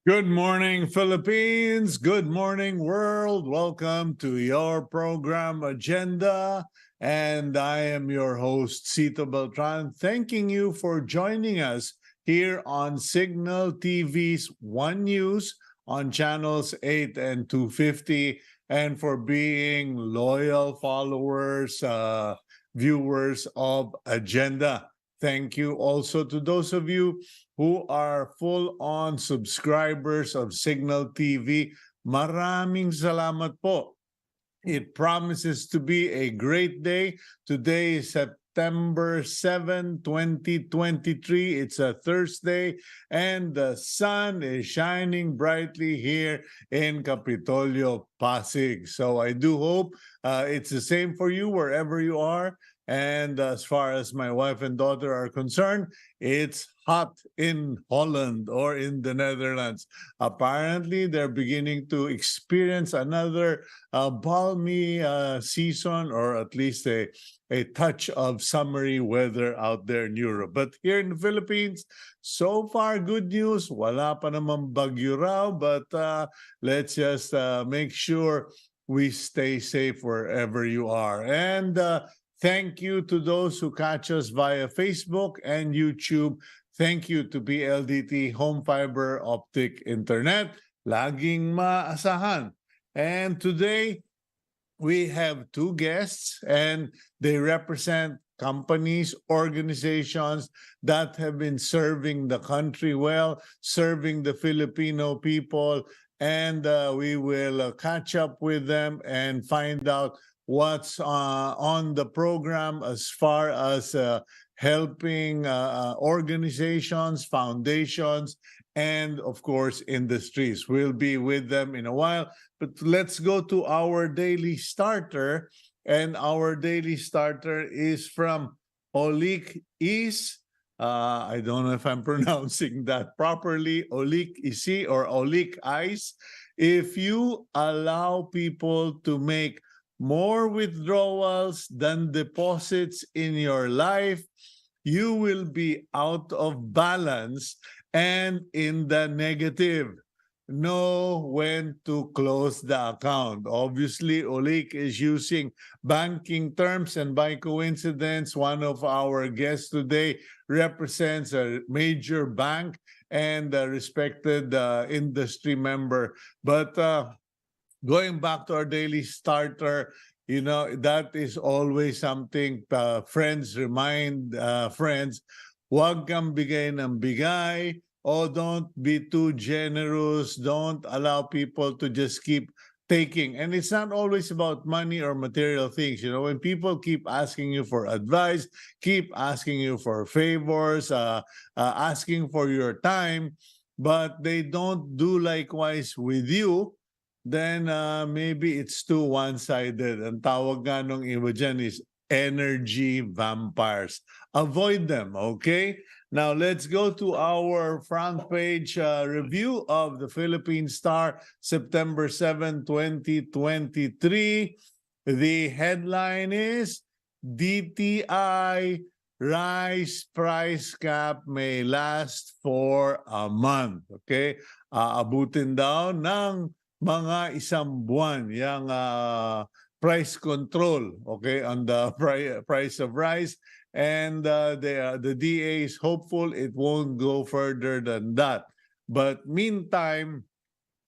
Good morning, Philippines. Good morning, world. Welcome to your program agenda. And I am your host, Cito Beltran, thanking you for joining us here on Cignal TV's One News on channels 8 and 250, and for being loyal followers, viewers of Agenda. Thank you also to those of you who are full-on subscribers of Cignal TV. Maraming salamat po. It promises to be a great day. Today is September 7, 2023. It's a Thursday, and the sun is shining brightly here in Capitolio, Pasig. So I do hope it's the same for you wherever you are. And as far as my wife and daughter are concerned, it's hot in Holland or in the Netherlands. Apparently, they're beginning to experience another balmy season, or at least a touch of summery weather out there in Europe. But here in the Philippines, so far, good news. Wala pa naman bagyo raw, but let's just make sure we stay safe wherever you are. And thank you to those who catch us via Facebook and YouTube. Thank you to PLDT Home Fiber Optic Internet. Laging maasahan. And today, we have two guests, and they represent companies, organizations that have been serving the country well, serving the Filipino people, and we will catch up with them and find out what's on the program as far as helping organizations, foundations, and of course, industries. We'll be with them in a while, but let's go to our daily starter. And our daily starter is from Olik Is. I don't know if I'm pronouncing that properly. Olik Isi or Olik Ice. If you allow people to make more withdrawals than deposits in your life, you will be out of balance and in the negative. Know when to close the account. Obviously, Olik is using banking terms, and by coincidence, one of our guests today represents a major bank and a respected industry member. But going back to our daily starter, you know, that is always something friends remind friends, huwag kang bigay ng bigay, or don't be too generous. Don't allow people to just keep taking. And it's not always about money or material things. You know, when people keep asking you for advice, keep asking you for favors, asking for your time, but they don't do likewise with you, then maybe it's too one-sided. Ang tawag nga nung iba dyan is energy vampires. Avoid them, okay? Now, let's go to our front page review of the Philippine Star, September 7, 2023. The headline is, DTI rice price cap may last for a month. Okay? Abutin daw ng mga isang buwan yung price control, okay, on the price of rice. And the DA is hopeful it won't go further than that. But meantime,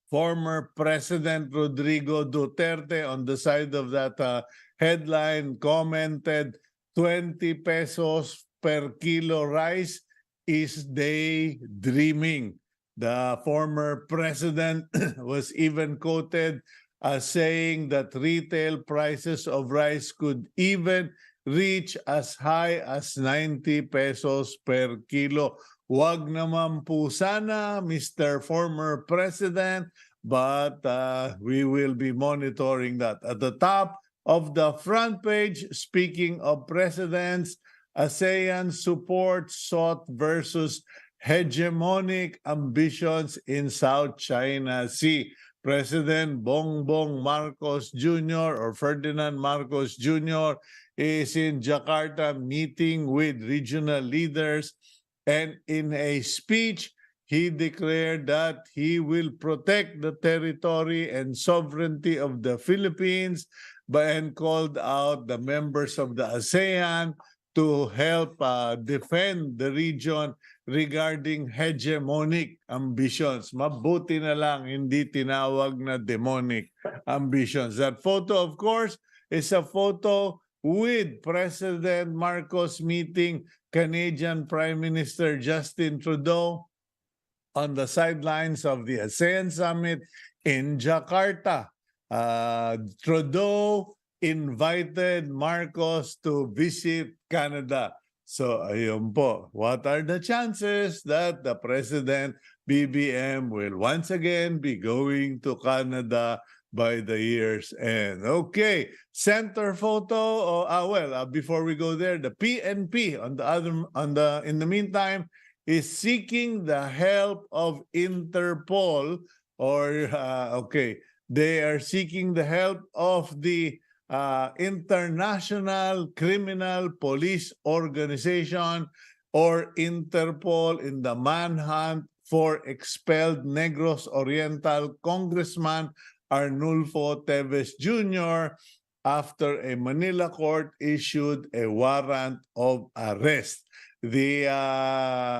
former President Rodrigo Duterte, on the side of that headline, commented 20 pesos per kilo rice is daydreaming. The former president was even quoted as saying that retail prices of rice could even reach as high as 90 pesos per kilo. Wag naman po sana, Mr. Former President, but we will be monitoring that. At the top of the front page, speaking of presidents, ASEAN support sought versus hegemonic ambitions in South China Sea. President Bongbong Marcos Jr. or Ferdinand Marcos Jr. is in Jakarta meeting with regional leaders, and in a speech, he declared that he will protect the territory and sovereignty of the Philippines and called out the members of the ASEAN to help defend the region regarding hegemonic ambitions. Mabuti na lang hindi tinawag na demonic ambitions. That photo, of course, is a photo with President Marcos meeting Canadian Prime Minister Justin Trudeau on the sidelines of the ASEAN Summit in Jakarta. Trudeau invited Marcos to visit Canada. So ayun po, what are the chances that the President BBM will once again be going to Canada by the year's end? Okay, center photo. Before we go there, the PNP in the meantime is seeking the help of Interpol, they are seeking the help of the International Criminal Police Organization, or Interpol, in the manhunt for expelled Negros Oriental Congressman Arnulfo Teves Jr. after a Manila court issued a warrant of arrest. The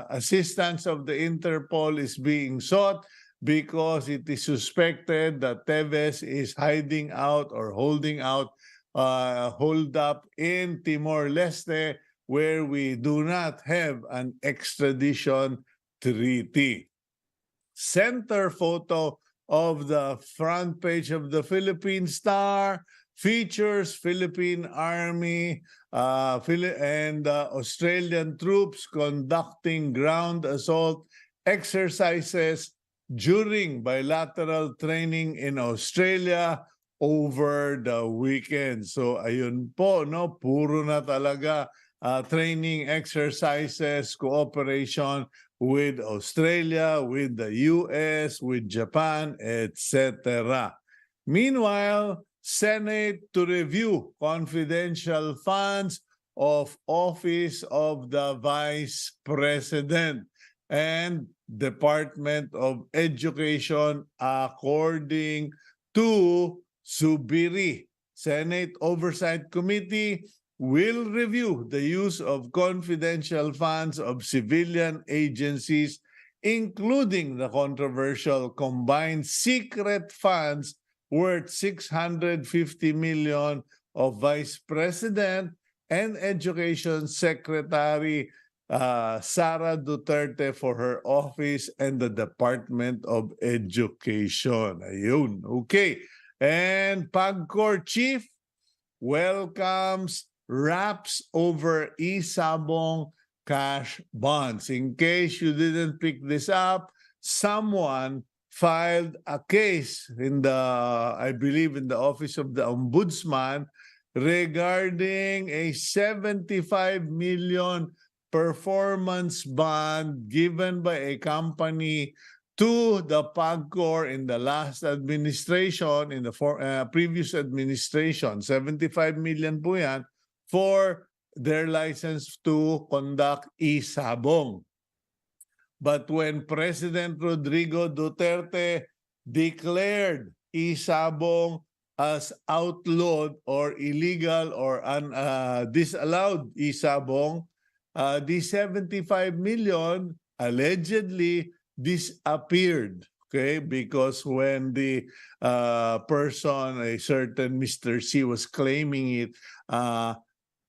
assistance of the Interpol is being sought because it is suspected that Teves is hiding out or holding out, hold up in Timor-Leste, where we do not have an extradition treaty. Center photo of the front page of the Philippine Star features Philippine Army and Australian troops conducting ground assault exercises during bilateral training in Australia over the weekend. So ayun po, no, puro na talaga training exercises, cooperation with Australia, with the US, with Japan, etc. Meanwhile, Senate to review confidential funds of Office of the Vice President and Department of Education, according to Subiri. Senate Oversight Committee will review the use of confidential funds of civilian agencies, including the controversial combined secret funds worth 650 million of Vice President and Education Secretary Sara Duterte for her office and the Department of Education. Ayun, okay. And PAGCOR Chief welcomes wraps over e-sabong cash bonds. In case you didn't pick this up, someone filed a case in I believe in the Office of the Ombudsman regarding a 75 million performance bond given by a company to the PAGCOR in the last administration, in the previous administration. 75 million po yan for their license to conduct e-sabong. But when President Rodrigo Duterte declared e-sabong as outlawed or illegal or disallowed e-sabong, the 75 million allegedly disappeared. Okay, because when the person, a certain Mr. C, was claiming it,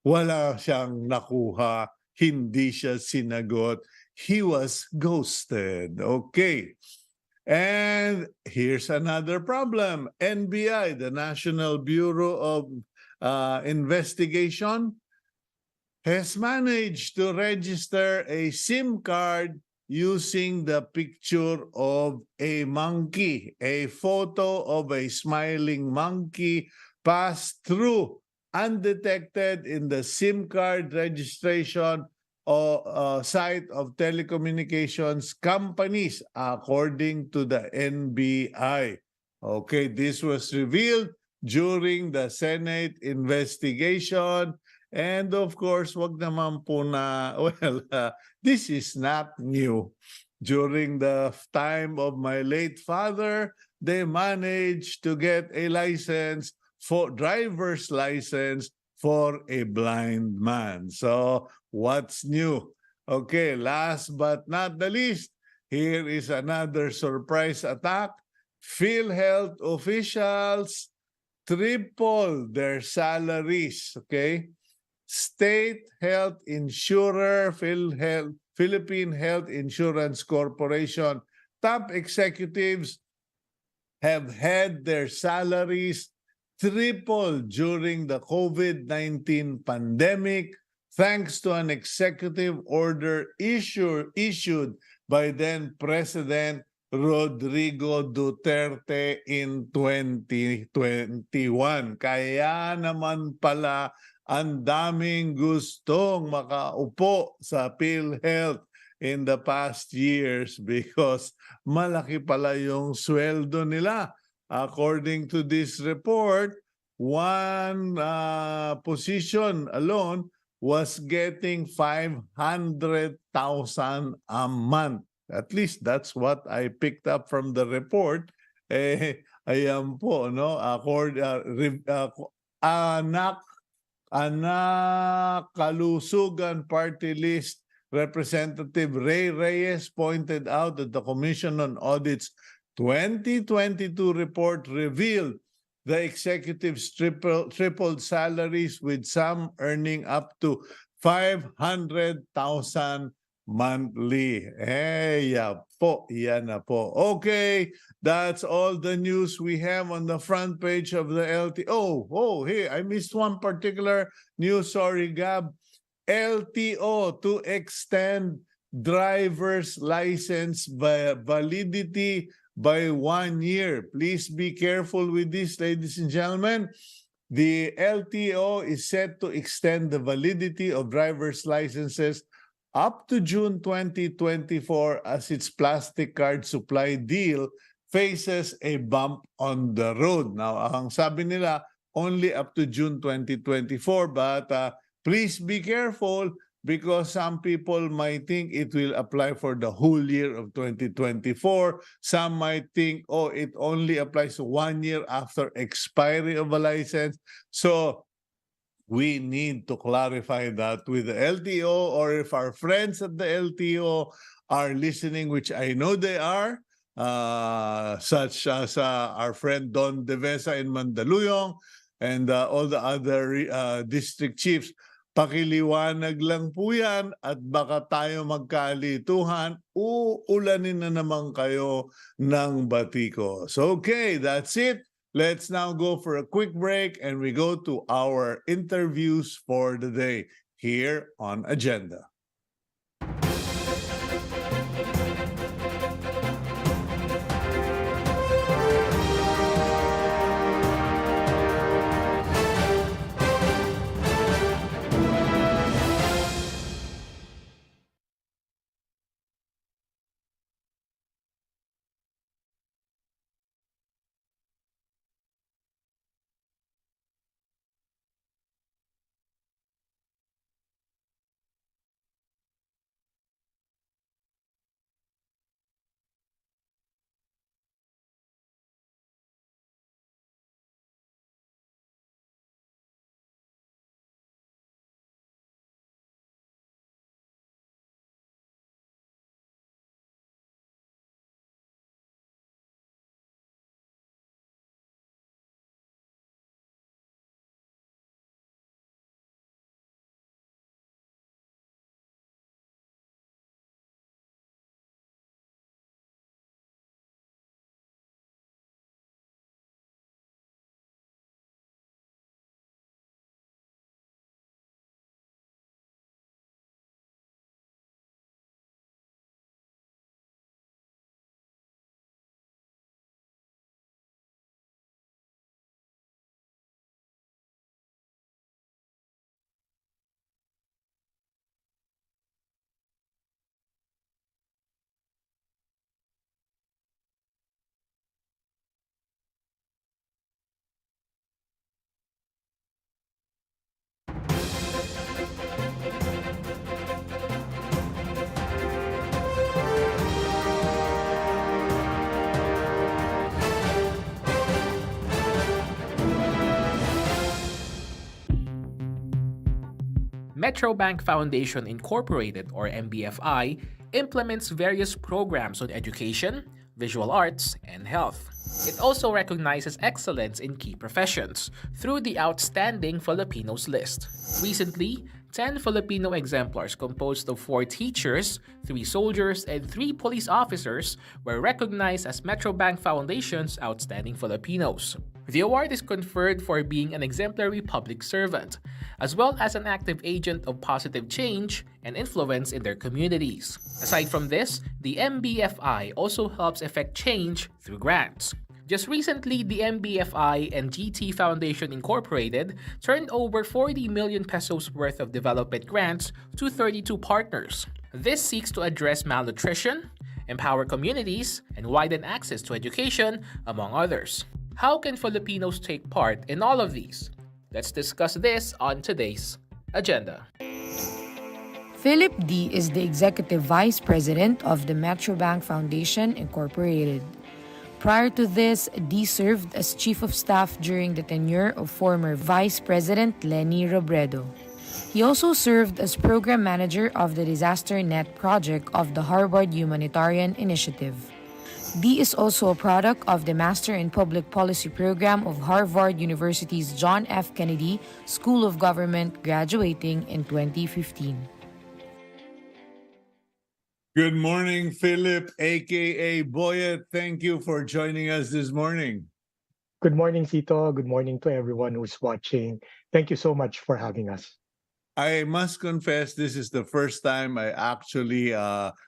wala siyang nakuha, hindi siya sinagot. He was ghosted. Okay. And here's another problem. NBI, the National Bureau of Investigation, has managed to register a SIM card using the picture of a monkey. A photo of a smiling monkey passed through undetected in the SIM card registration site of telecommunications companies, according to the NBI. Okay, this was revealed during the Senate investigation. And of course, wag naman po na, this is not new. During the time of my late father, they managed to get a license for driver's license for a blind man. So what's new? Okay, last but not the least, here is another surprise attack. PhilHealth officials triple their salaries, okay? State health insurer, PhilHealth, Philippine Health Insurance Corporation, top executives have had their salaries tripled during the COVID-19 pandemic thanks to an executive order issued by then President Rodrigo Duterte in 2021. Kaya naman pala ang daming gustong makaupo sa PhilHealth in the past years because malaki pala yung sweldo nila. According to this report, one position alone was getting 500,000 a month. At least that's what I picked up from the report. Ayan po, no? Anak Kalusugan Party List Representative Ray Reyes pointed out that the Commission on Audit's 2022 report revealed the executives tripled salaries with some earning up to 500,000 monthly. Yan na po. Okay, that's all the news we have on the front page of the LTO. Hey, I missed one particular news. Sorry, Gab. LTO to extend driver's license validity by 1 year. Please be careful with this, ladies and gentlemen. The LTO is set to extend the validity of driver's licenses up to June 2024 as its plastic card supply deal faces a bump on the road. Now, ang sabi nila, only up to June 2024, but please be careful because some people might think it will apply for the whole year of 2024. Some might think, it only applies 1 year after expiry of a license. So we need to clarify that with the LTO, or if our friends at the LTO are listening, which I know they are, such as our friend Don Devesa in Mandaluyong and all the other district chiefs, pakiliwanag lang po yan at baka tayo magkalituhan, uulanin na naman kayo ng batiko. So okay, that's it. Let's now go for a quick break and we go to our interviews for the day here on Agenda. Metrobank Foundation Inc, or MBFI, implements various programs on education, visual arts, and health. It also recognizes excellence in key professions through the Outstanding Filipinos list. Recently, 10 Filipino exemplars composed of 4 teachers, 3 soldiers, and 3 police officers were recognized as Metrobank Foundation's Outstanding Filipinos. The award is conferred for being an exemplary public servant, as well as an active agent of positive change and influence in their communities. Aside from this, the MBFI also helps effect change through grants. Just recently, the MBFI and GT Foundation Incorporated turned over 40 million pesos worth of development grants to 32 partners. This seeks to address malnutrition, empower communities, and widen access to education, among others. How can Filipinos take part in all of these? Let's discuss this on today's agenda. Philip D. is the Executive Vice President of the Metrobank Foundation Incorporated. Prior to this, D served as Chief of Staff during the tenure of former Vice President Leni Robredo. He also served as Program Manager of the Disaster Net Project of the Harvard Humanitarian Initiative. D is also a product of the Master in Public Policy program of Harvard University's John F. Kennedy School of Government, graduating in 2015. Good morning, Philip, aka Boyet. Thank you for joining us this morning. Good morning, Cito. Good morning to everyone who's watching. Thank you so much for having us. I must confess, this is the first time I actually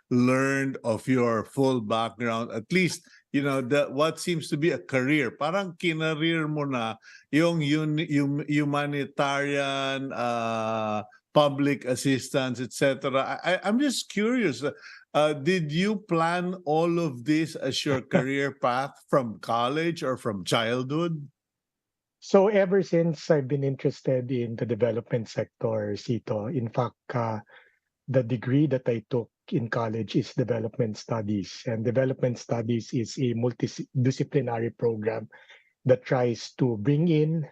learned of your full background. At least, you know, what seems to be a career. Parang kinareer mo na yung humanitarian, public assistance, etc. I'm just curious. Did you plan all of this as your career path from college or from childhood? So ever since I've been interested in the development sector, Cito, in fact, the degree that I took in college is development studies. And development studies is a multidisciplinary program that tries to bring in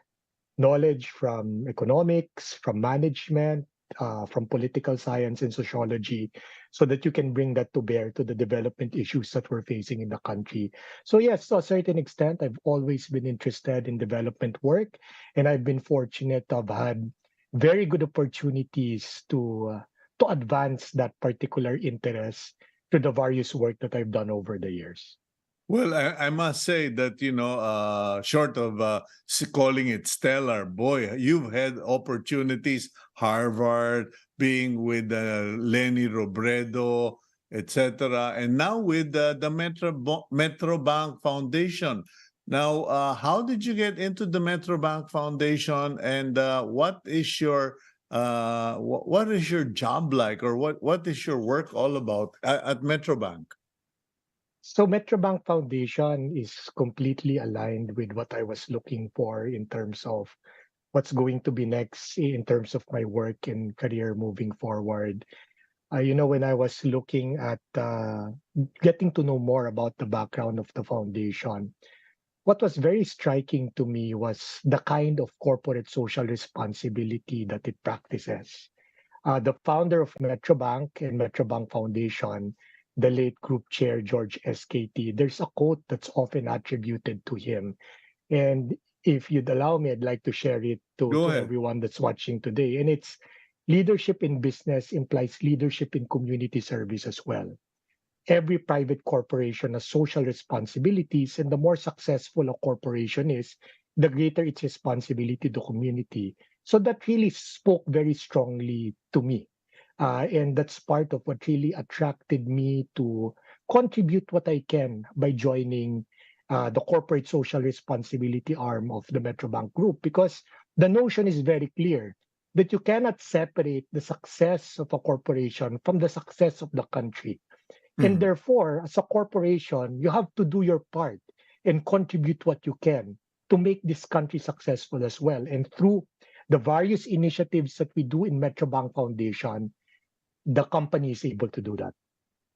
knowledge from economics, from management, from political science and sociology, so that you can bring that to bear to the development issues that we're facing in the country. So yes, to a certain extent, I've always been interested in development work, and I've been fortunate to have had very good opportunities to advance that particular interest to the various work that I've done over the years. Well, I must say that, you know, short of calling it stellar, boy, you've had opportunities, Harvard, being with Leni Robredo, etc., and now with the Metrobank Foundation. Now, how did you get into the Metrobank Foundation, and what is your job like, or what is your work all about at Metrobank? So Metrobank Foundation is completely aligned with what I was looking for in terms of what's going to be next in terms of my work and career moving forward. You know, when I was looking at getting to know more about the background of the foundation, what was very striking to me was the kind of corporate social responsibility that it practices. The founder of Metrobank and Metrobank Foundation, the late group chair, George SKT, there's a quote that's often attributed to him. And if you'd allow me, I'd like to share it to everyone that's watching today. And it's, leadership in business implies leadership in community service as well. Every private corporation has social responsibilities, and the more successful a corporation is, the greater its responsibility to the community. So that really spoke very strongly to me. And that's part of what really attracted me to contribute what I can by joining the corporate social responsibility arm of the Metrobank Group, because the notion is very clear that you cannot separate the success of a corporation from the success of the country. And therefore, as a corporation, you have to do your part and contribute what you can to make this country successful as well. And through the various initiatives that we do in Metrobank Foundation, the company is able to do that.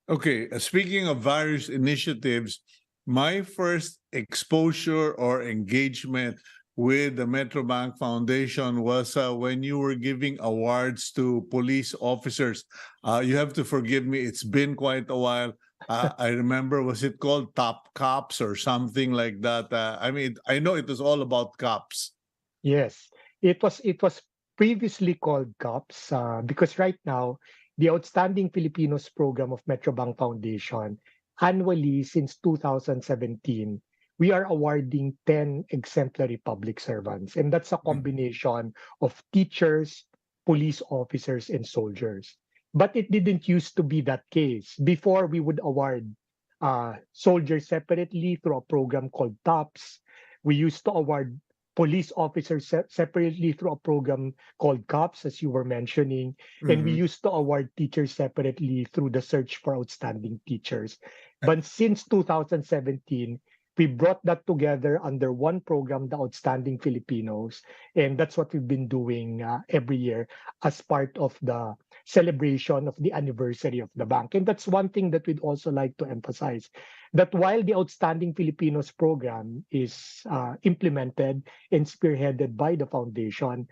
Okay, speaking of various initiatives, my first exposure or engagement with the Metrobank Foundation was when you were giving awards to police officers. You have to forgive me, it's been quite a while. I remember, was it called Top Cops or something like that? I mean, I know it was all about cops. Yes, it was previously called COPS because right now the Outstanding Filipinos program of Metrobank Foundation annually since 2017 we are awarding 10 exemplary public servants, and that's a combination of teachers, police officers, and soldiers. But it didn't used to be that case. Before, we would award soldiers separately through a program called TOPS. We used to award police officers separately through a program called COPS, as you were mentioning. And we Mhm. used to award teachers separately through the Search for Outstanding Teachers. But since 2017, we brought that together under one program, the Outstanding Filipinos. And that's what we've been doing every year as part of the celebration of the anniversary of the bank. And that's one thing that we'd also like to emphasize, that while the Outstanding Filipinos program is implemented and spearheaded by the foundation,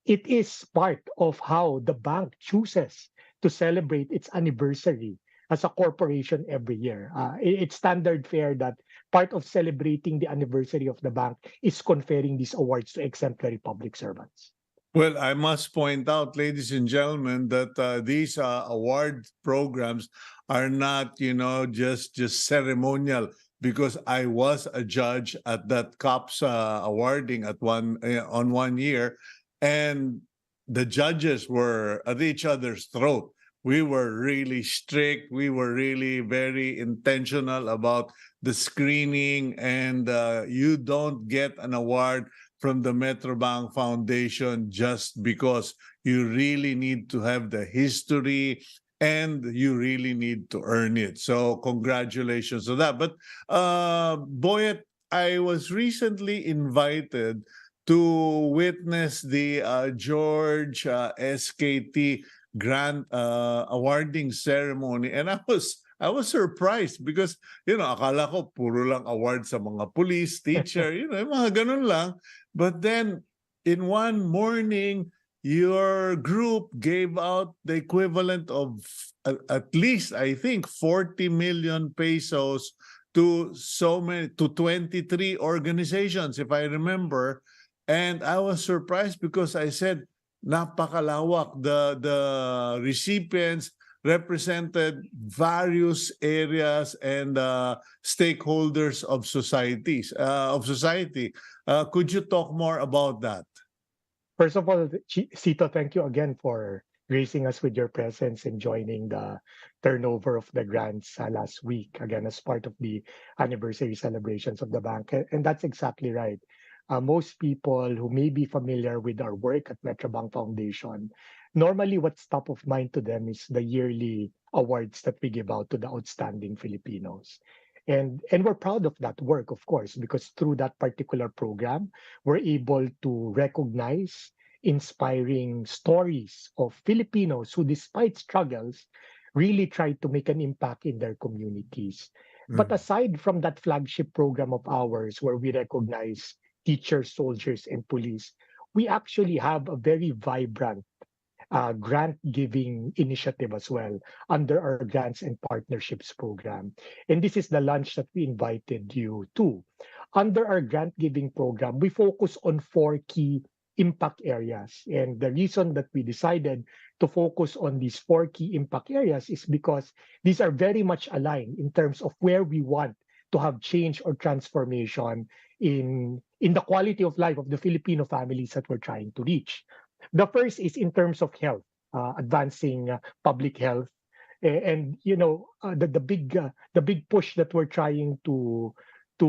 it is part of how the bank chooses to celebrate its anniversary as a corporation every year. It's standard fare that part of celebrating the anniversary of the bank is conferring these awards to exemplary public servants. Well, I must point out, ladies and gentlemen, that these award programs are not, just ceremonial. Because I was a judge at that COPS awarding on 1 year, and the judges were at each other's throat. We were really strict. We were really very intentional about the screening, and you don't get an award from the Metrobank Foundation just because you really need to have the history and you really need to earn it. So congratulations on that. But Boyet, I was recently invited to witness the George SKT grant awarding ceremony, and I was surprised because akala ko puro lang award sa mga police, teacher, yung mga ganun lang. But then in one morning, your group gave out the equivalent of at least, I think, 40 million pesos to 23 organizations, if I remember. And I was surprised because I said, napakalawak. The recipients represented various areas and stakeholders of society. Could you talk more about that? First of all, Cito, thank you again for gracing us with your presence and joining the turnover of the grants last week, again, as part of the anniversary celebrations of the bank. And that's exactly right. Most people who may be familiar with our work at Metrobank Foundation, normally what's top of mind to them is the yearly awards that we give out to the outstanding Filipinos. And we're proud of that work, of course, because through that particular program, we're able to recognize inspiring stories of Filipinos who, despite struggles, really tried to make an impact in their communities. But aside from that flagship program of ours, where we recognize teachers, soldiers, and police, we actually have a very vibrant grant giving initiative as well under our grants and partnerships program. And this is the lunch that we invited you to. Under our grant giving program, we focus on 4 key impact areas. And the reason that we decided to focus on these 4 key impact areas is because these are very much aligned in terms of where we want to have change or transformation in the quality of life of the Filipino families that we're trying to reach. The first is in terms of health, advancing public health, and the big push that we're trying to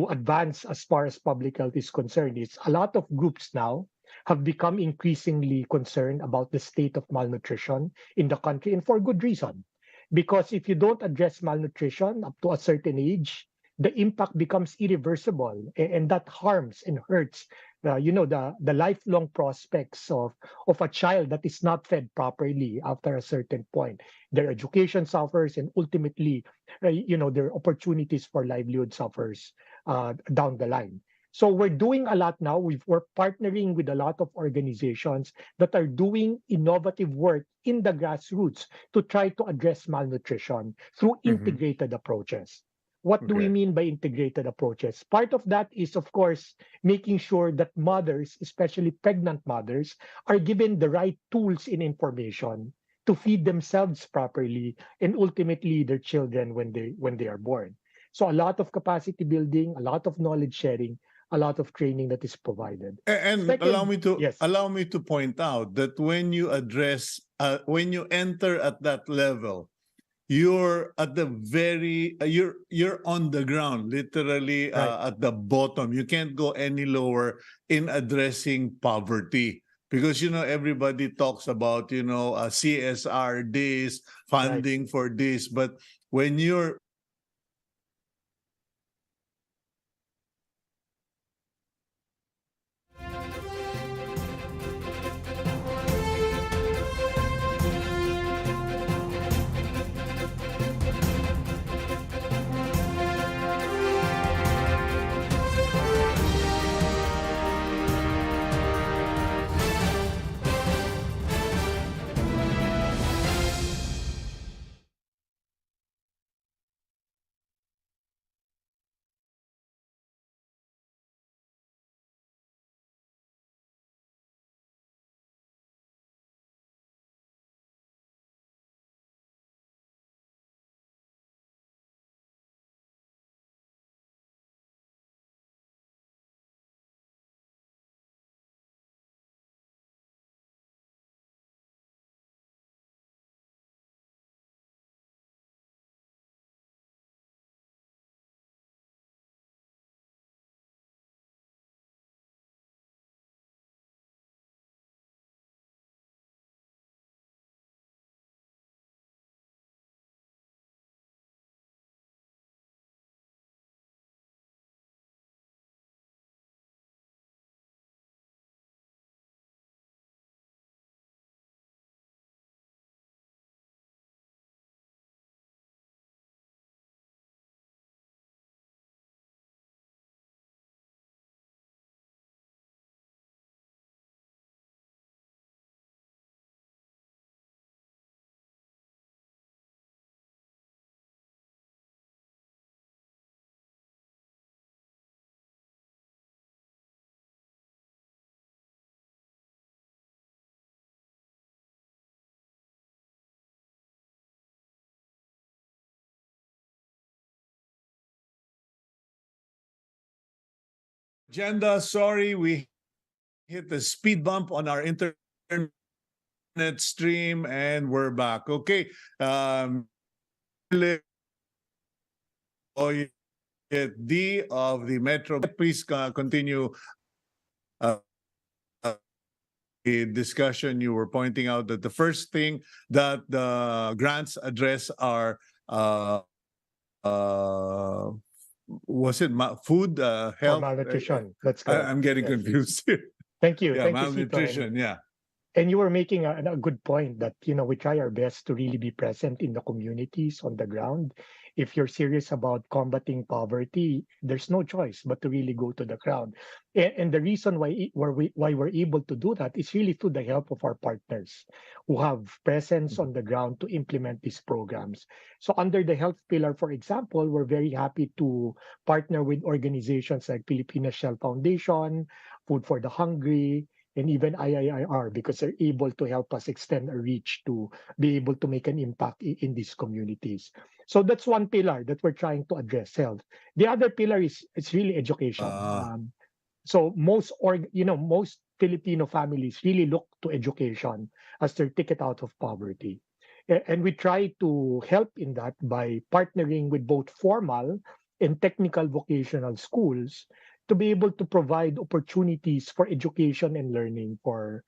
advance as far as public health is concerned is a lot of groups now have become increasingly concerned about the state of malnutrition in the country, and for good reason. Because if you don't address malnutrition up to a certain age, the impact becomes irreversible, and that harms and hurts the lifelong prospects of a child that is not fed properly after a certain point. Their education suffers, and ultimately their opportunities for livelihood suffers down the line. So we're doing a lot now. We're partnering with a lot of organizations that are doing innovative work in the grassroots to try to address malnutrition through Mm-hmm. integrated approaches. What do we Okay. mean by integrated approaches? Part of that is, of course, making sure that mothers, especially pregnant mothers, are given the right tools and information to feed themselves properly and ultimately their children when they are born. So a lot of capacity building, a lot of knowledge sharing, a lot of training that is provided. And Second, yes, allow me to point out that when you address when you enter at that level, you're at the very you're on the ground, literally right, at the bottom. You can't go any lower in addressing poverty, because everybody talks about CSR this, right. funding for this, but when you're agenda, sorry, we hit the speed bump on our internet stream, and we're back. Okay. D of the Metro, please continue uh, the discussion. You were pointing out that the first thing that the grants address are uh, was it food, For health? malnutrition, that's correct. I'm getting Yes. confused here. Yeah, Thank you, Cito. malnutrition. Yeah. And you were making a good point that we try our best to really be present in the communities on the ground. If you're serious about combating poverty, there's no choice but to really go to the ground. And the reason why we're able to do that is really through the help of our partners who have presence on the ground to implement these programs. So under the health pillar, for example, we're very happy to partner with organizations like Filipino Shell Foundation, Food for the Hungry, and even IIIR, because they're able to help us extend our reach to be able to make an impact in these communities. So that's one pillar that we're trying to address, health. The other pillar is it's really education. Uh, So most Filipino families really look to education as their ticket out of poverty. And we try to help in that by partnering with both formal and technical vocational schools to be able to provide opportunities for education and learning for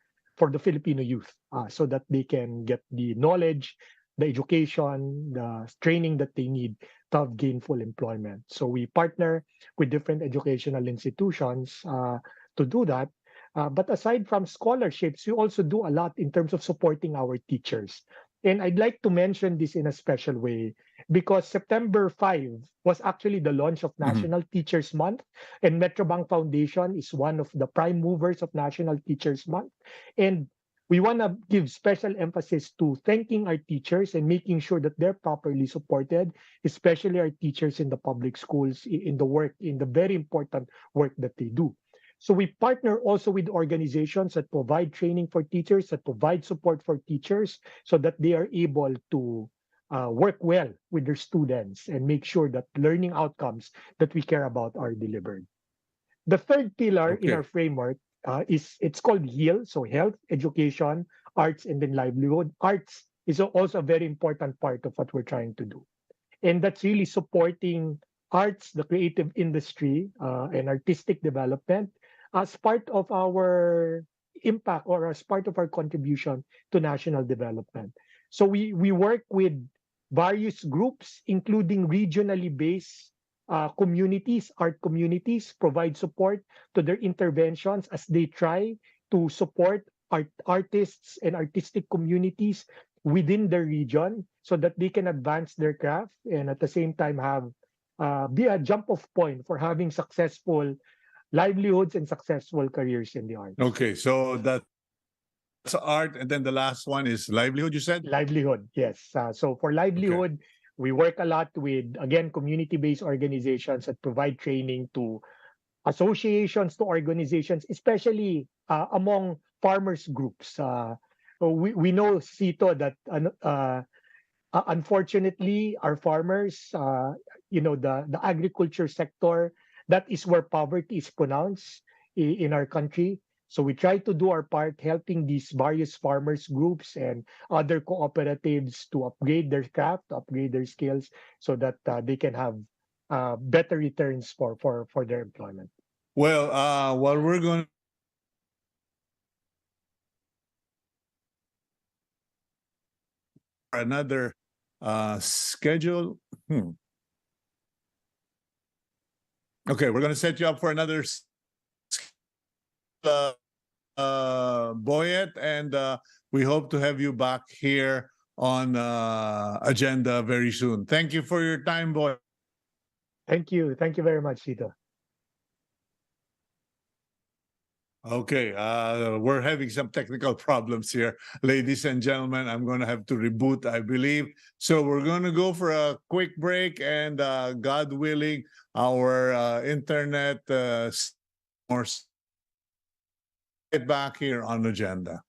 the Filipino youth, so that they can get the knowledge, the education, the training that they need to have gainful employment. So we partner with different educational institutions to do that. But aside from scholarships, we also do a lot in terms of supporting our teachers And I'd like to mention this in a special way because September 5 was actually the launch of Mhm. National Teachers Month, and Metrobank Foundation is one of the prime movers of National Teachers Month. And we want to give special emphasis to thanking our teachers and making sure that they're properly supported, especially our teachers in the public schools in the work, in the very important work that they do. So we partner also with organizations that provide training for teachers, that provide support for teachers so that they are able to work well with their students and make sure that learning outcomes that we care about are delivered. The third pillar in Okay. our framework is it's called HEAL, so health, education, arts, and then livelihood. Arts is also a very important part of what we're trying to do, and that's really supporting arts, the creative industry, and artistic development as part of our impact or as part of our contribution to national development. So we work with various groups, including regionally based communities, art communities, provide support to their interventions as they try to support artists and artistic communities within the region so that they can advance their craft and at the same time have be a jump off point for having successful livelihoods and successful careers in the arts. Okay. So that's art, and then the last one is livelihood. You said. Livelihood, yes. So for Okay. livelihood, we work a lot with, again, community-based organizations that provide training to associations, to organizations, especially among farmers groups. We know, Cito, that unfortunately, our farmers, the agriculture sector, that is where poverty is pronounced in our country. So we try to do our part helping these various farmers groups and other cooperatives to upgrade their craft, to upgrade their skills so that they can have better returns for their employment. Well, while we're going for another schedule. Okay, we're going to set you up for another uh, Boyet, and we hope to have you back here on agenda very soon. Thank you for your time, Boy. Thank you. Thank you very much, Cito. Okay, we're having some technical problems here, ladies and gentlemen. I'm going to have to reboot, I believe. So we're going to go for a quick break, and God willing, our internet more get back here on agenda.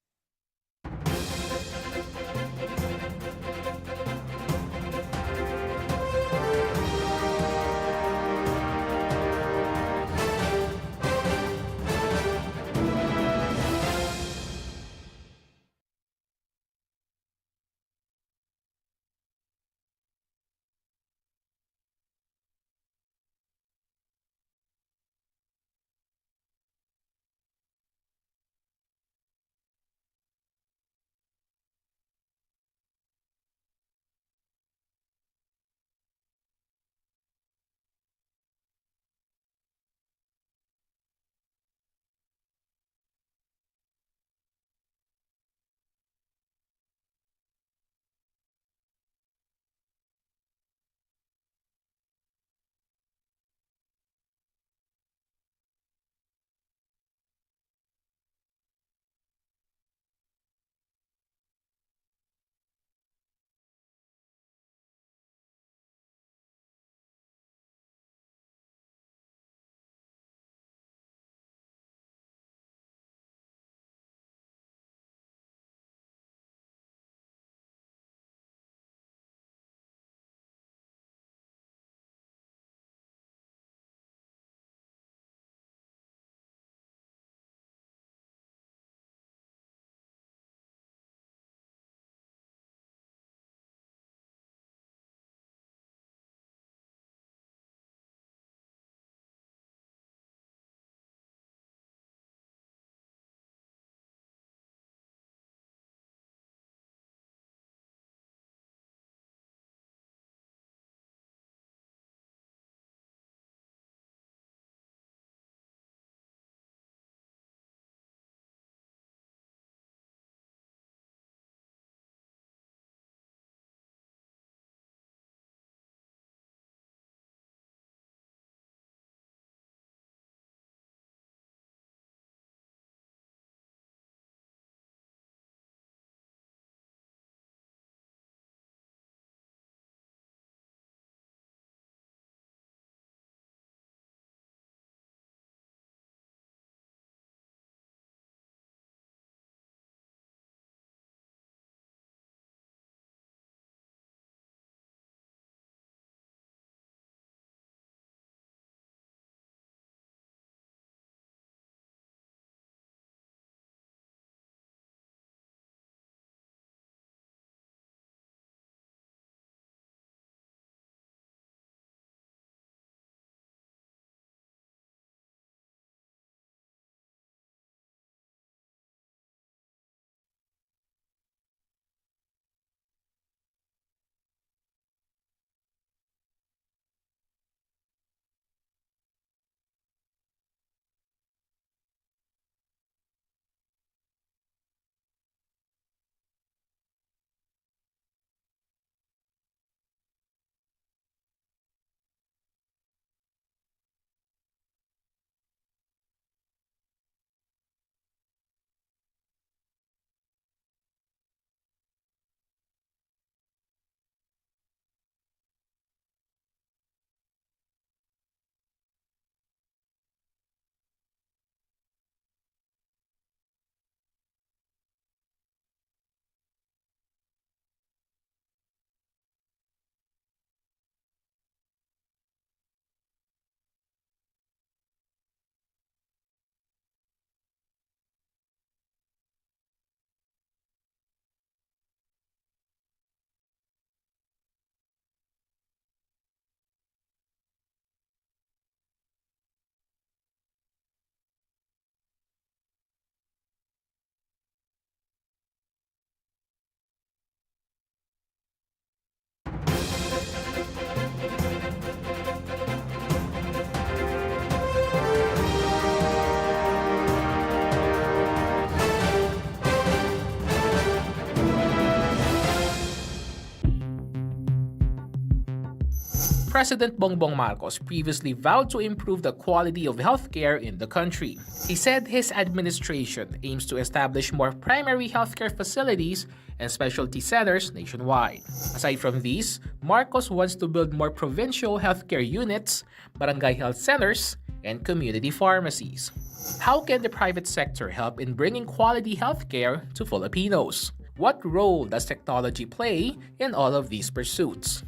President Bongbong Marcos previously vowed to improve the quality of healthcare in the country. He said his administration aims to establish more primary healthcare facilities and specialty centers nationwide. Aside from these, Marcos wants to build more provincial healthcare units, barangay health centers, and community pharmacies. How can the private sector help in bringing quality healthcare to Filipinos? What role does technology play in all of these pursuits?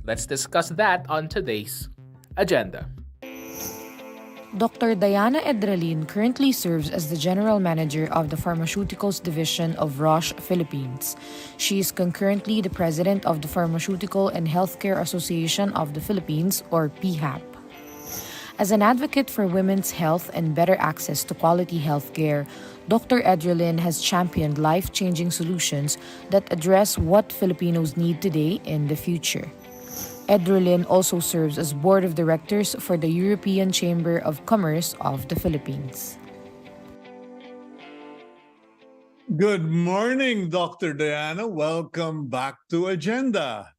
Let's discuss that on today's agenda. Dr. Diana Edralin currently serves as the General Manager of the Pharmaceuticals Division of Roche Philippines. She is concurrently the President of the Pharmaceutical and Healthcare Association of the Philippines, or PHAP. As an advocate for women's health and better access to quality healthcare, Dr. Edralin has championed life-changing solutions that address what Filipinos need today and the future. Edralin also serves as Board of Directors for the European Chamber of Commerce of the Philippines. Good morning, Dr. Diana. Welcome back to Agenda.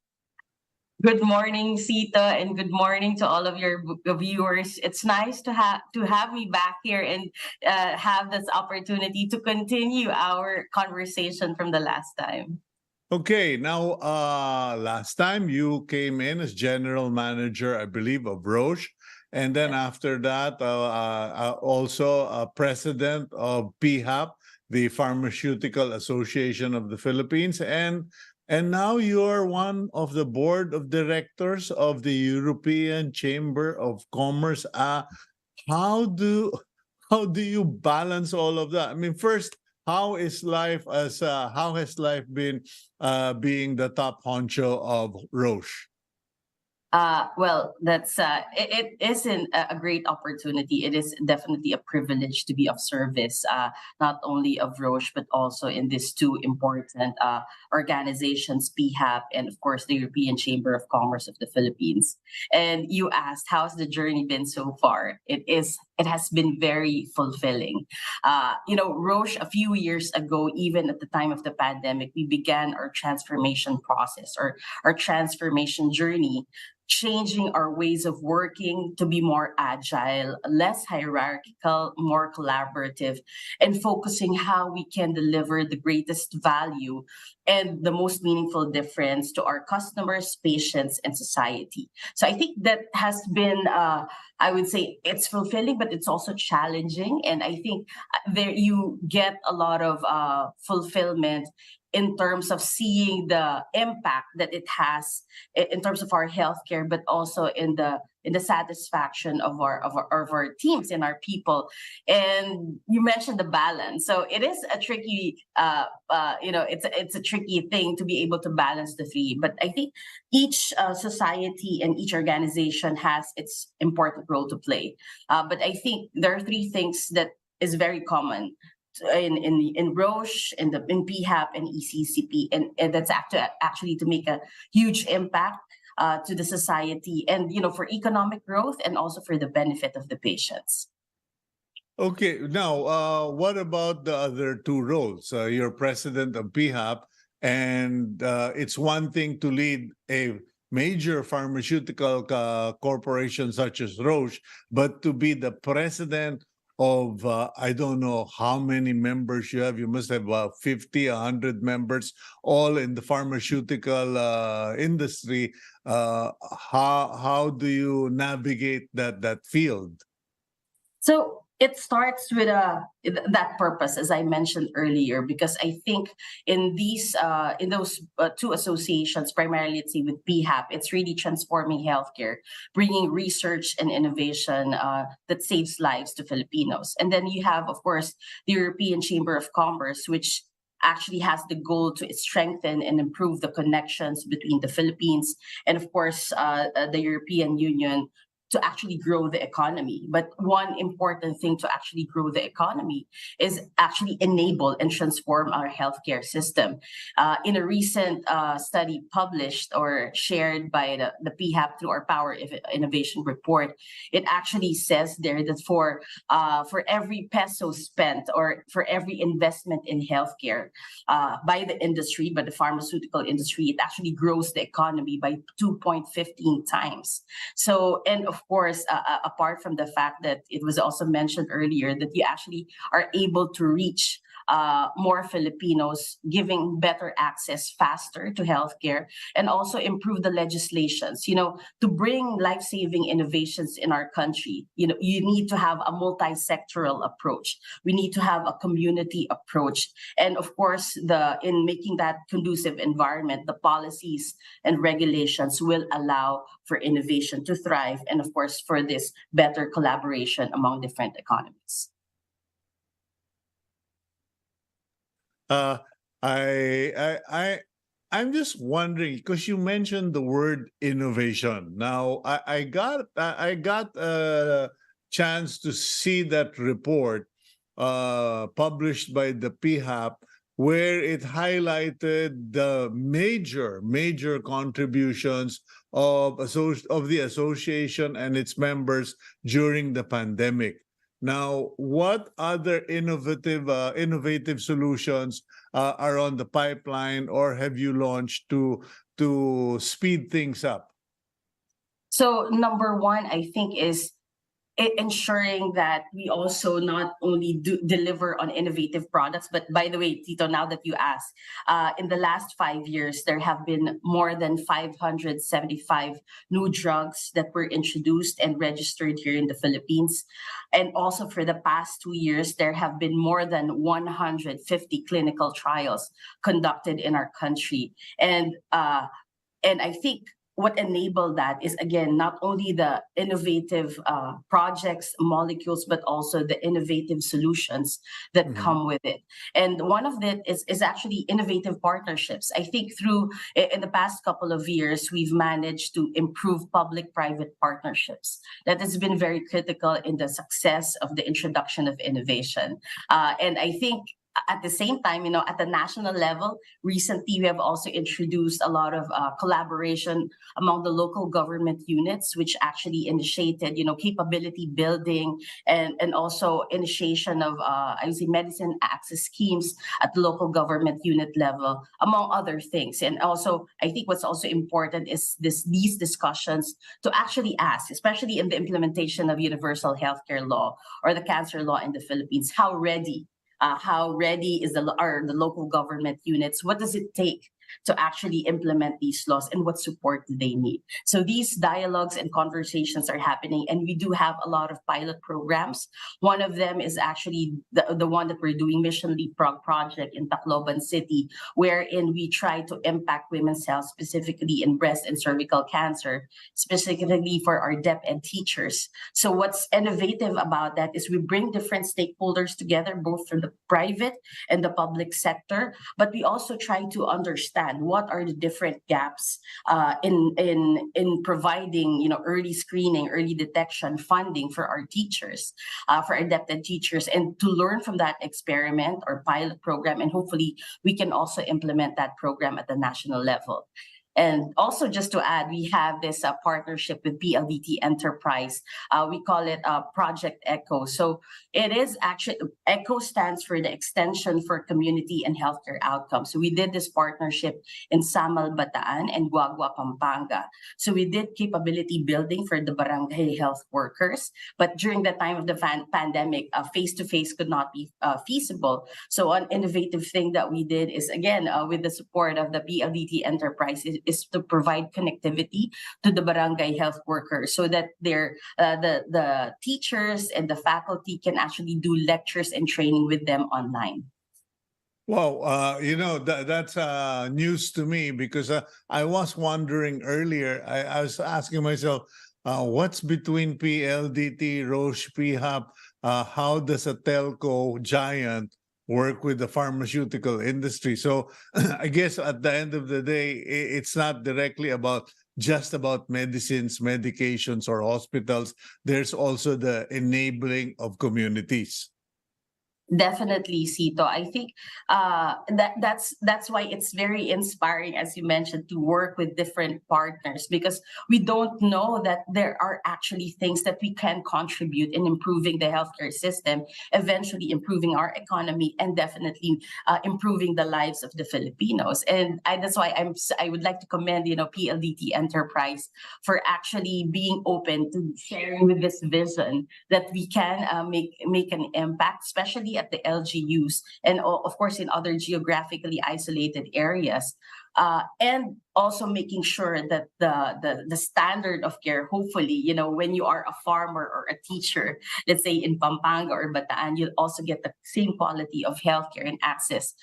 Good morning, Sita, and good morning to all of your viewers. It's nice to have me back here and have this opportunity to continue our conversation from the last time. Okay, now last time you came in as general manager, I believe, of Roche, and then after that, also president of PHAP, the Pharmaceutical Association of the Philippines, and now you're one of the board of directors of the European Chamber of Commerce. How do you balance all of that? I mean, first, how has life been being the top honcho of Roche? Well, it isn't a great opportunity. It is definitely a privilege to be of service, not only of Roche, but also in these two important organizations, PHAP and, of course, the European Chamber of Commerce of the Philippines. And you asked, how's the journey been so far? It has been very fulfilling. Roche, a few years ago, even at the time of the pandemic, we began our transformation process or our transformation journey, changing our ways of working to be more agile, less hierarchical, more collaborative, and focusing how we can deliver the greatest value and the most meaningful difference to our customers, patients, and society. So I think that has been, I would say, it's fulfilling, but it's also challenging. And I think there you get a lot of fulfillment in terms of seeing the impact that it has in terms of our healthcare, but also in the satisfaction of our teams and our people. And you mentioned the balance, so it is a tricky, it's a tricky thing to be able to balance the three. But I think each society and each organization has its important role to play. But I think there are three things that is very common in Roche, in PHAP and ECCP, and that's actually to make a huge impact to the society, and for economic growth and also for the benefit of the patients. Okay, now what about the other two roles? You're president of PHAP, and it's one thing to lead a major pharmaceutical corporation such as Roche, but to be the president of I don't know how many members you have. You must have 50, 100 members, all in the pharmaceutical industry. How do you navigate that field? So it starts with that purpose, as I mentioned earlier, because I think in those two associations, primarily let's say with PHAP, it's really transforming healthcare, bringing research and innovation that saves lives to Filipinos. And then you have, of course, the European Chamber of Commerce, which actually has the goal to strengthen and improve the connections between the Philippines and, of course, the European Union, to actually grow the economy. But one important thing to actually grow the economy is actually enable and transform our healthcare system. In a recent study published or shared by the PHAP through our Power Innovation report, it actually says there that for every peso spent or for every investment in healthcare by the industry, by the pharmaceutical industry, it actually grows the economy by 2.15 times. So, and of course, apart from the fact that it was also mentioned earlier that you actually are able to reach more Filipinos, giving better access faster to healthcare, and also improve the legislations. To bring life-saving innovations in our country, you need to have a multi-sectoral approach. We need to have a community approach, and of course, in making that conducive environment, the policies and regulations will allow for innovation to thrive, and of course, for this better collaboration among different economies. Uh, I'm just wondering because you mentioned the word innovation. Now, I got a chance to see that report published by the PHAP, where it highlighted the major contributions of the association and its members during the pandemic. Now, what other innovative solutions are on the pipeline, or have you launched to speed things up? So number one, I think, is ensuring that we also not only deliver on innovative products, but by the way, Tito, now that you ask, in the last 5 years, there have been more than 575 new drugs that were introduced and registered here in the Philippines. And also for the past 2 years, there have been more than 150 clinical trials conducted in our country. And I think what enabled that is, again, not only the innovative projects, molecules, but also the innovative solutions that come with it. And one of it is actually innovative partnerships. I think in the past couple of years, we've managed to improve public-private partnerships. That has been very critical in the success of the introduction of innovation. And I think at the same time, at the national level, recently we have also introduced a lot of collaboration among the local government units, which actually initiated, capability building and also initiation of, I would say, medicine access schemes at the local government unit level, among other things. And also, I think what's also important is these discussions to actually ask, especially in the implementation of universal healthcare law or the cancer law in the Philippines, how ready is the local government units? What does it take to actually implement these laws, and what support do they need? So these dialogues and conversations are happening, and we do have a lot of pilot programs. One of them is actually the one that we're doing, Mission Leapfrog Project in Tacloban City, wherein we try to impact women's health, specifically in breast and cervical cancer, specifically for our DepEd teachers. So what's innovative about that is we bring different stakeholders together, both from the private and the public sector, but we also try to understand what are the different gaps in providing early screening, early detection funding for our teachers, for our DepEd teachers, and to learn from that experiment or pilot program, and hopefully we can also implement that program at the national level. And also, just to add, we have this partnership with PLDT Enterprise. We call it Project ECHO. So it is actually, ECHO stands for the Extension for Community and Healthcare Outcomes. So we did this partnership in Samal, Bataan, and Guagua, Pampanga. So we did capability building for the barangay health workers. But during the time of the pandemic, face-to-face could not be feasible. So an innovative thing that we did is, again, with the support of the PLDT Enterprise, is to provide connectivity to the barangay health workers so that the teachers and the faculty can actually do lectures and training with them online. Well, that's news to me because I was wondering earlier, I was asking myself, what's between PLDT, Roche, PHAP? How does a telco giant work with the pharmaceutical industry? So I guess at the end of the day, it's not directly about just about medicines, medications, or hospitals. There's also the enabling of communities. Definitely, Cito. I think that's why it's very inspiring, as you mentioned, to work with different partners, because we don't know that there are actually things that we can contribute in improving the healthcare system, eventually improving our economy, and definitely improving the lives of the Filipinos. And that's why I would like to commend PLDT Enterprise for actually being open to sharing with this vision that we can make an impact, especially at the LGUs and of course in other geographically isolated areas, and also making sure that the standard of care, hopefully, when you are a farmer or a teacher, let's say in Pampanga or Bataan, you'll also get the same quality of healthcare and access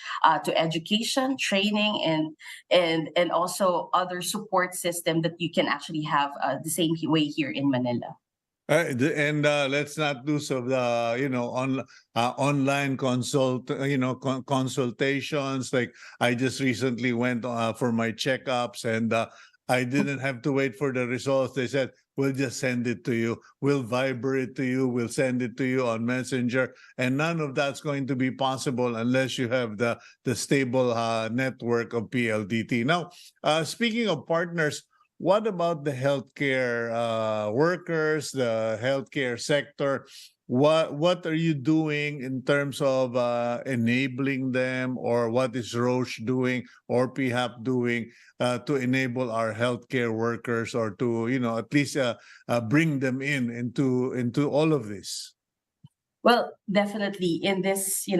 to education, training, and also other support system that you can actually have the same way here in Manila. And let's not lose of the online consultations. Like I just recently went for my checkups, and I didn't have to wait for the results. They said, we'll just send it to you, we'll vibrate to you, we'll send it to you on Messenger. And none of that's going to be possible unless you have the stable network of PLDT. Now, speaking of partners, what about the healthcare workers, the healthcare sector? What are you doing in terms of enabling them, or what is Roche doing or PHAP doing to enable our healthcare workers, or to at least bring them into all of this? Well, definitely in this, in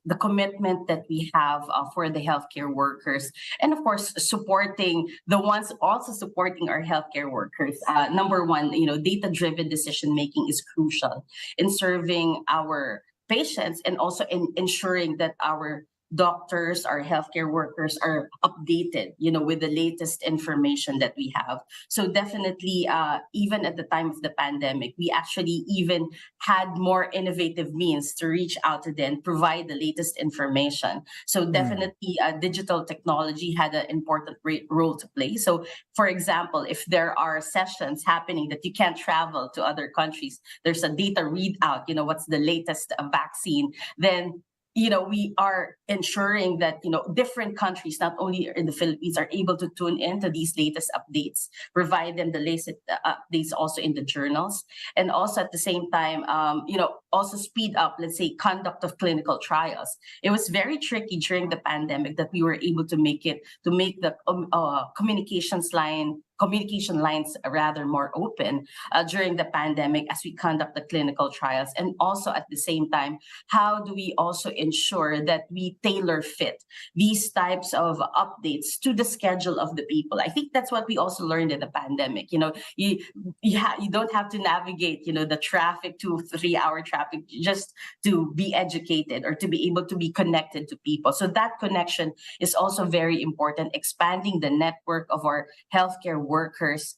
the commitment that we have for the healthcare workers, and of course supporting the ones also supporting our healthcare workers. Number one, data-driven decision making is crucial in serving our patients, and also in ensuring that our doctors, our healthcare workers are updated, with the latest information that we have. So definitely, even at the time of the pandemic, we actually even had more innovative means to reach out to them, provide the latest information. So definitely, digital technology had an important role to play. So, for example, if there are sessions happening that you can't travel to other countries, there's a data readout, what's the latest vaccine, then we are ensuring that, different countries, not only in the Philippines, are able to tune into these latest updates, provide them the latest updates also in the journals. And also at the same time, also speed up, let's say, conduct of clinical trials. It was very tricky during the pandemic that we were able to make the communication lines rather more open during the pandemic as we conduct the clinical trials. And also at the same time, how do we also ensure that we tailor fit these types of updates to the schedule of the people? I think that's what we also learned in the pandemic. You don't have to navigate, the traffic, 2-3 hour traffic, just to be educated or to be able to be connected to people. So that connection is also very important, expanding the network of our healthcare workers,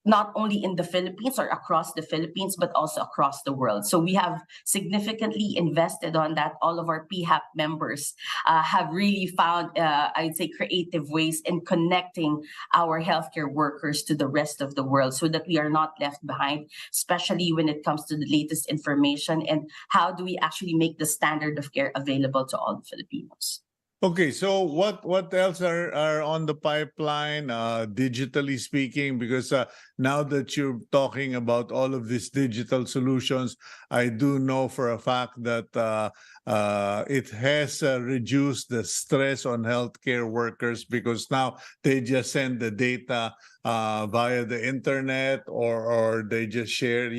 not only in the Philippines or across the Philippines, but also across the world. So we have significantly invested on that. All of our PHAP members have really found, I'd say, creative ways in connecting our healthcare workers to the rest of the world, so that we are not left behind, especially when it comes to the latest information and how do we actually make the standard of care available to all the Filipinos. Okay, so what else are on the pipeline, digitally speaking? Because now that you're talking about all of these digital solutions, I do know for a fact that it has reduced the stress on healthcare workers, because now they just send the data via the internet, or they just share,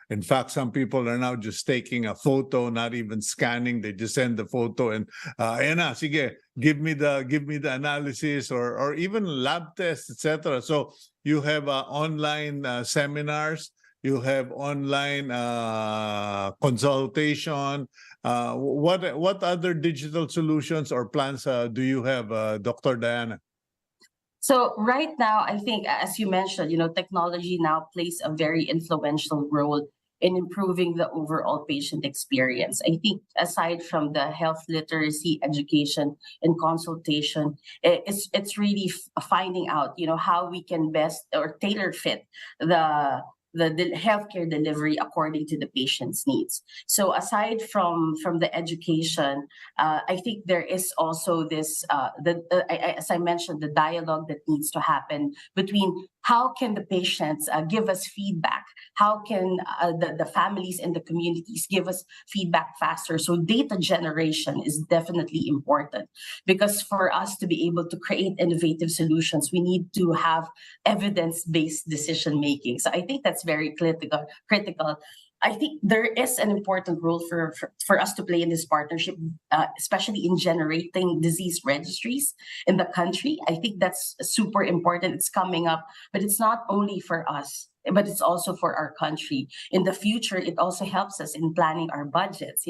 In fact, some people are now just taking a photo, not even scanning. They just send the photo and ayan na, sige, give me the analysis, or even lab tests, etc. So you have online seminars, you have online consultation. What other digital solutions or plans do you have, Dr. Diana? So right now, I think, as you mentioned, technology now plays a very influential role in improving the overall patient experience. I think aside from the health literacy, education, and consultation, it's really finding out, how we can best or tailor fit the healthcare delivery according to the patient's needs. So aside from the education, I think there is also this as I mentioned, the dialogue that needs to happen between how can the patients give us feedback, how can the families and the communities give us feedback faster. So data generation is definitely important, because for us to be able to create innovative solutions, we need to have evidence-based decision making. So I think that's very critical. I think there is an important role for us to play in this partnership, especially in generating disease registries in the country. I think that's super important. It's coming up, but it's not only for us, but it's also for our country. In the future, it also helps us in planning our budgets.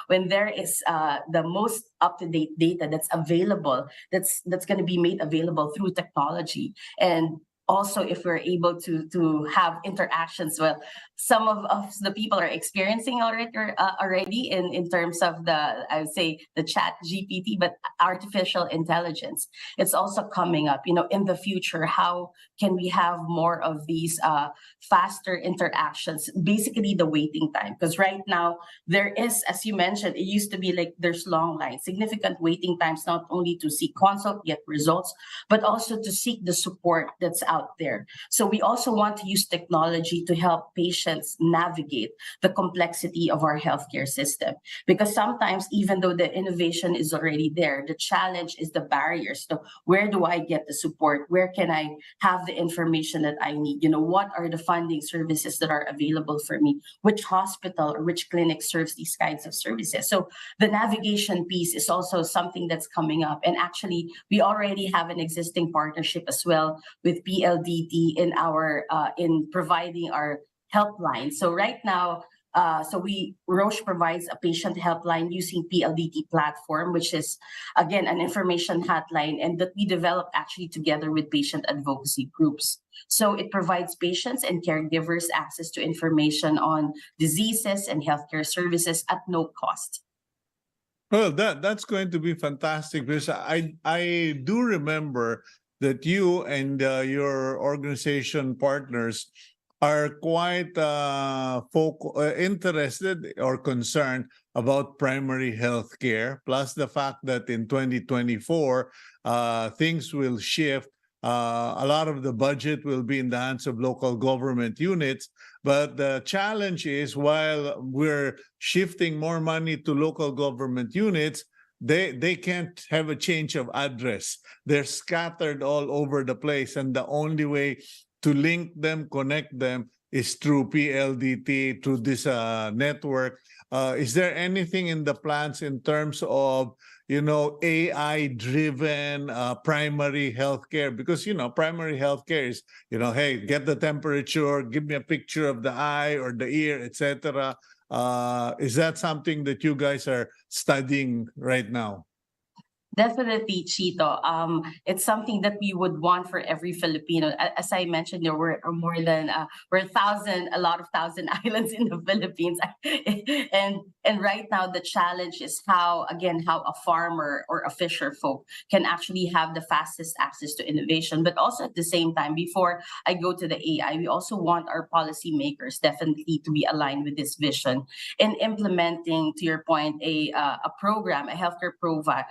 When there is the most up-to-date data that's available, that's going to be made available through technology. And also, if we're able to have interactions, well, some of the people are experiencing already in terms of I would say the chat GPT, but artificial intelligence. It's also coming up, in the future. How can we have more of these faster interactions? Basically, the waiting time, because right now there is, as you mentioned, it used to be like there's long lines, significant waiting times, not only to seek consult, get results, but also to seek the support that's out there. So we also want to use technology to help patients navigate the complexity of our healthcare system. Because sometimes, even though the innovation is already there, the challenge is the barriers. So where do I get the support? Where can I have the information that I need? What are the funding services that are available for me? Which hospital or which clinic serves these kinds of services? So the navigation piece is also something that's coming up. And actually, we already have an existing partnership as well with PLDT in providing our helpline. So right now, Roche provides a patient helpline using PLDT platform, which is again an information hotline, and that we developed actually together with patient advocacy groups. So it provides patients and caregivers access to information on diseases and healthcare services at no cost. Well, that's going to be fantastic, because I do remember that you and your organization partners are quite interested or concerned about primary health care, plus the fact that in 2024, things will shift. A lot of the budget will be in the hands of local government units. But the challenge is, while we're shifting more money to local government units, they can't have a change of address. They're scattered all over the place. And the only way to link them, connect them, is through PLDT, through this network. Is there anything in the plans in terms of, AI-driven primary healthcare? Because, primary healthcare is, hey, get the temperature, give me a picture of the eye or the ear, etc. Is that something that you guys are studying right now? Definitely, Chito. It's something that we would want for every Filipino. As I mentioned, there were more than we're a lot of thousand islands in the Philippines, and right now the challenge is how a farmer or a fisher folk can actually have the fastest access to innovation. But also at the same time, before I go to the AI, we also want our policymakers definitely to be aligned with this vision in implementing, to your point, a program, a healthcare program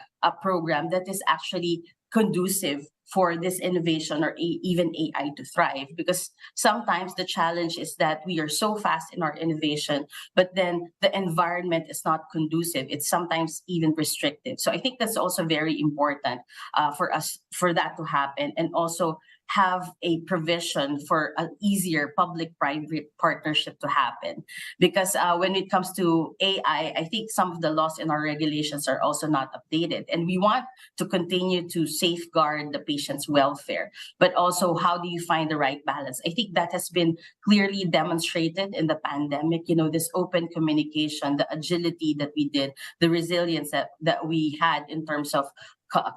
that is actually conducive for this innovation or even AI to thrive. Because sometimes the challenge is that we are so fast in our innovation, but then the environment is not conducive. It's sometimes even restrictive. So I think that's also very important for us, for that to happen, and also have a provision for an easier public-private partnership to happen. Because when it comes to AI, I think some of the laws and our regulations are also not updated. And we want to continue to safeguard the patient's welfare. But also, how do you find the right balance? I think that has been clearly demonstrated in the pandemic. This open communication, the agility that we did, the resilience that we had in terms of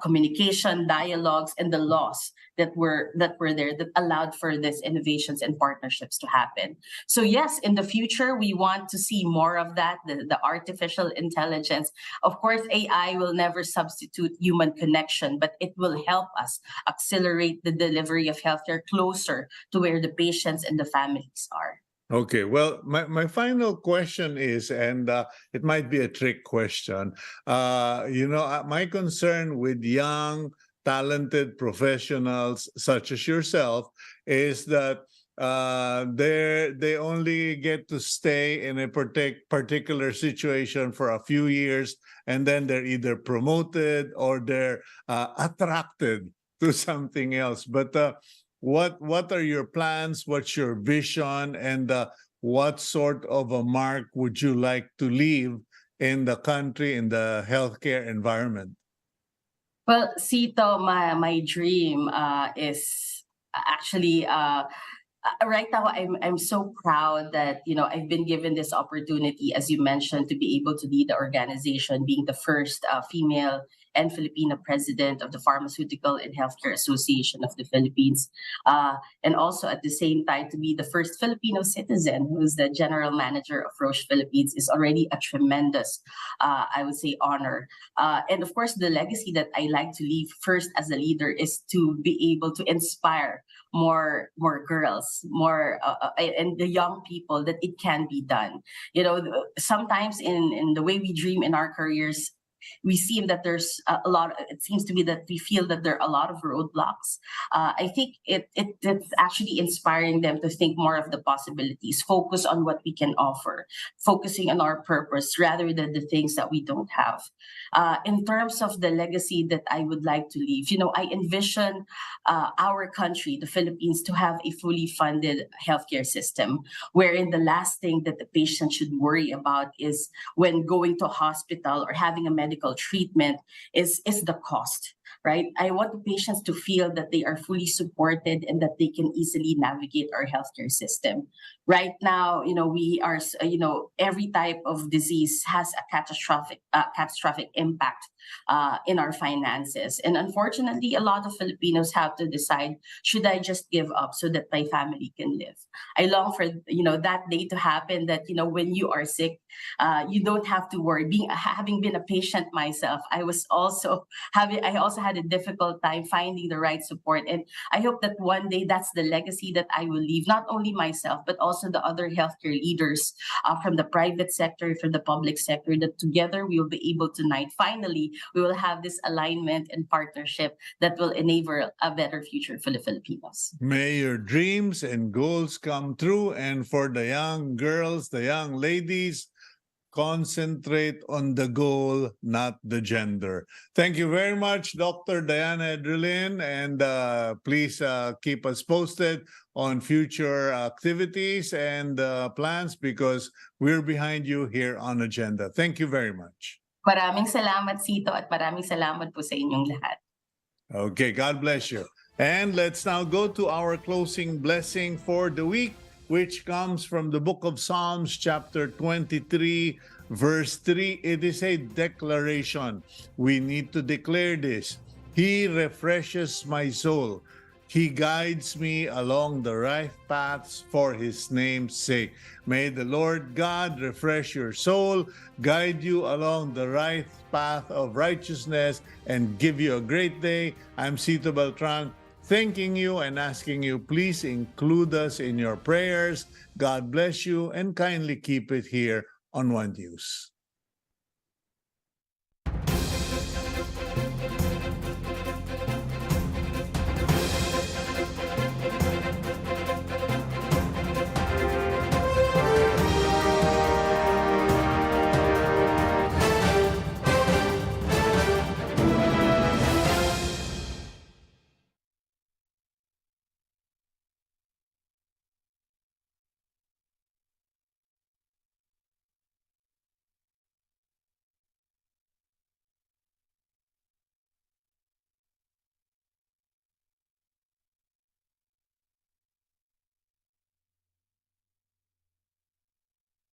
communication, dialogues, and the laws were there that allowed for these innovations and partnerships to happen. So yes, in the future, we want to see more of that, the artificial intelligence. Of course, AI will never substitute human connection, but it will help us accelerate the delivery of healthcare closer to where the patients and the families are. Okay, well, my final question is, and it might be a trick question. My concern with young, talented professionals such as yourself is that they only get to stay in a particular situation for a few years, and then they're either promoted or they're attracted to something else. But what are your plans? What's your vision? And what sort of a mark would you like to leave in the country, in the healthcare environment? Well, Cito, my dream is actually right now I'm so proud that I've been given this opportunity, as you mentioned, to be able to lead the organization, being the first female and Filipino president of the Pharmaceutical and Healthcare Association of the Philippines, and also at the same time to be the first Filipino citizen who's the general manager of Roche Philippines is already a tremendous, I would say, honor. And of course, the legacy that I like to leave first as a leader is to be able to inspire more girls, more and the young people that it can be done. Sometimes in the way we dream in our careers, we see that there's a lot. It seems to be that we feel that there are a lot of roadblocks. I think it's actually inspiring them to think more of the possibilities, focus on what we can offer, focusing on our purpose rather than the things that we don't have. In terms of the legacy that I would like to leave, I envision our country, the Philippines, to have a fully funded healthcare system, wherein the last thing that the patient should worry about is when going to a hospital or having a medical treatment is the cost, right? I want the patients to feel that they are fully supported and that they can easily navigate our healthcare system. Right now, we are, every type of disease has a catastrophic impact in our finances. And unfortunately, a lot of Filipinos have to decide, should I just give up so that my family can live? I long for, that day to happen that, when you are sick, you don't have to worry. Having been a patient myself, I also had a difficult time finding the right support. And I hope that one day that's the legacy that I will leave, not only myself, but also the other healthcare leaders from the private sector, from the public sector, that together we will be able to finally, we will have this alignment and partnership that will enable a better future for the Filipinos. May your dreams and goals come true. And for the young girls, the young ladies, concentrate on the goal, not the gender. Thank you very much, Dr. Diana Edralin, and please keep us posted on future activities and plans because we're behind you here on Agenda. Thank you very much. Maraming salamat, Cito, at maraming salamat po sa inyong lahat. Okay, God bless you. And let's now go to our closing blessing for the week, which comes from the book of Psalms, chapter 23, verse 3. It is a declaration. We need to declare this. He refreshes my soul. He guides me along the right paths for his name's sake. May the Lord God refresh your soul, guide you along the right path of righteousness, and give you a great day. I'm Cito Beltran, thanking you and asking you, please include us in your prayers. God bless you, and kindly keep it here on One News.